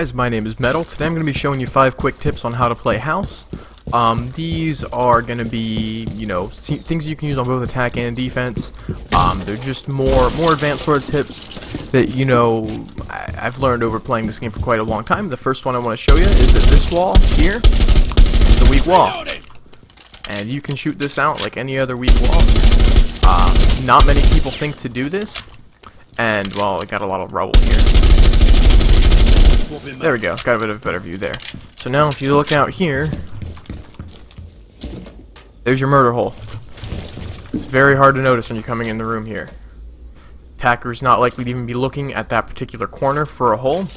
Guys, my name is Metal. Today I'm going to be showing you 5 quick tips on how to play house. These are going to be, things you can use on both attack and defense. They're just more advanced sort of tips that, I've learned over playing this game for quite a long time. The first one I want to show you is that this wall here is a weak wall. And you can shoot this out like any other weak wall. Not many people think to do this. And, well, I got a lot of rubble here. There we go, got a bit of a better view there. So now if you look out here, there's your murder hole. It's very hard to notice when you're coming in the room here. Attacker's not likely to even be looking at that particular corner for a hole.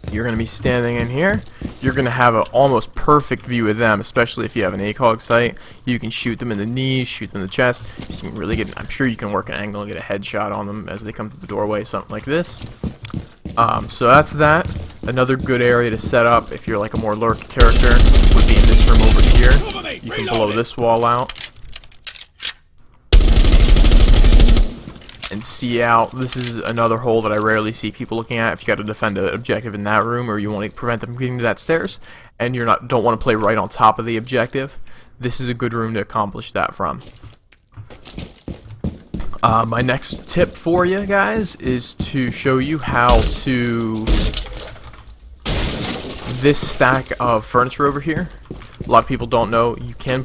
You're going to be standing in here. You're going to have an almost perfect view of them, especially if you have an ACOG sight. You can shoot them in the knees, shoot them in the chest. You can really get, I'm sure you can work an angle and get a headshot on them as they come to the doorway, something like this. So that's that. Another good area to set up if you're like a more lurk character would be in this room over here. You can blow this wall out and see out. This is another hole that I rarely see people looking at if you got to defend an objective in that room, or you want to prevent them getting to that stairs and don't want to play right on top of the objective. This is a good room to accomplish that from. My next tip for you guys is to show you how to this stack of furniture over here. A lot of people don't know you can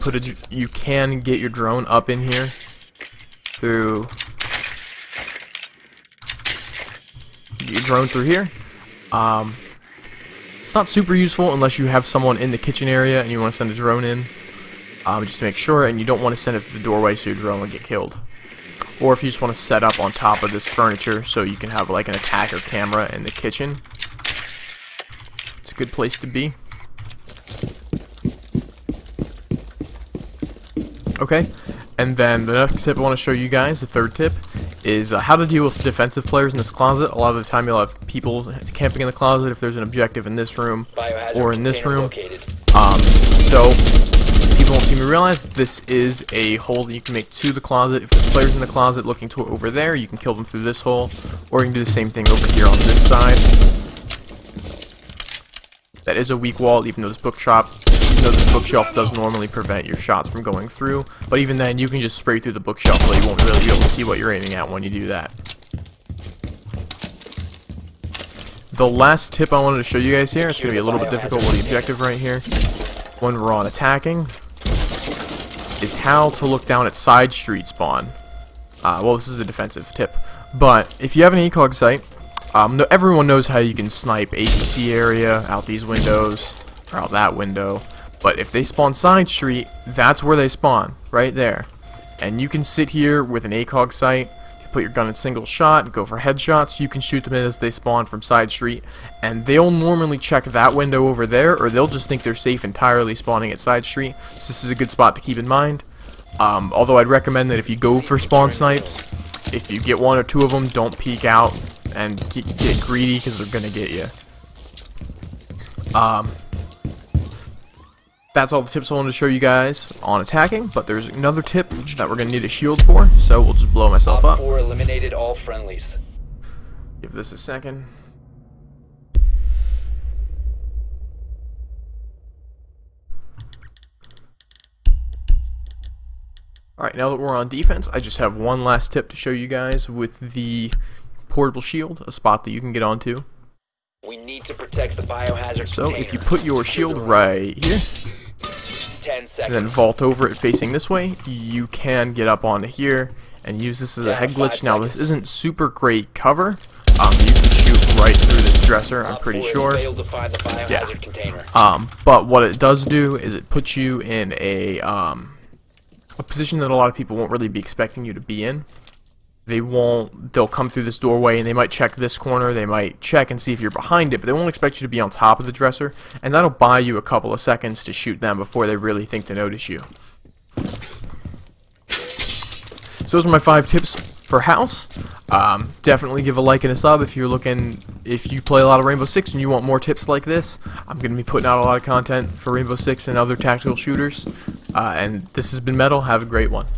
get your drone up in here through here. It's not super useful unless you have someone in the kitchen area and you want to send a drone in, just to make sure, and you don't want to send it through the doorway so your drone will get killed. Or if you just want to set up on top of this furniture so you can have like an attacker camera in the kitchen. It's a good place to be. Okay, and then the next tip I want to show you guys, the third tip, is how to deal with defensive players in this closet. A lot of the time you'll have people camping in the closet if there's an objective in this room or in this room. So people don't seem to realize this is a hole that you can make to the closet. If there's players in the closet looking to over there, you can kill them through this hole, or you can do the same thing over here on this side. That is a weak wall, even though this bookshelf does normally prevent your shots from going through. But even then, you can just spray through the bookshelf, so you won't really be able to see what you're aiming at when you do that. The last tip I wanted to show you guys here, it's going to be a little bit difficult with the objective right here, when we're on attacking, is how to look down at side street spawn. Well, this is a defensive tip, but if you have an ACOG sight, everyone knows how you can snipe APC area out these windows or out that window. But if they spawn side street, that's where they spawn, right there. And you can sit here with an ACOG sight, put your gun in single shot, go for headshots. You can shoot them as they spawn from side street, and they'll normally check that window over there, or they'll just think they're safe entirely spawning at side street. So this is a good spot to keep in mind. Although I'd recommend that if you go for spawn snipes, if you get one or two of them, don't peek out and get greedy, because they're gonna get you. That's all the tips I wanted to show you guys on attacking, but there's another tip that we're going to need a shield for, so we'll just blow myself up. Eliminated all friendlies. Give this a second. Alright, now that we're on defense, I just have one last tip to show you guys with the portable shield, a spot that you can get onto. We need to protect the biohazard So container. if you put your shield right here, 10 seconds. and then vault over it facing this way, you can get up onto here and use this as a head glitch. Now this isn't super great cover. You can shoot right through this dresser, I'm pretty sure. Yeah. But what it does do is it puts you in a position that a lot of people won't really be expecting you to be in. They'll come through this doorway and they might check this corner, they might check and see if you're behind it, but they won't expect you to be on top of the dresser, and that'll buy you a couple of seconds to shoot them before they really think to notice you. So those are my 5 tips for house. Definitely give a like and a sub if you play a lot of Rainbow Six and you want more tips like this. I'm going to be putting out a lot of content for Rainbow Six and other tactical shooters. And this has been Metal. Have a great one.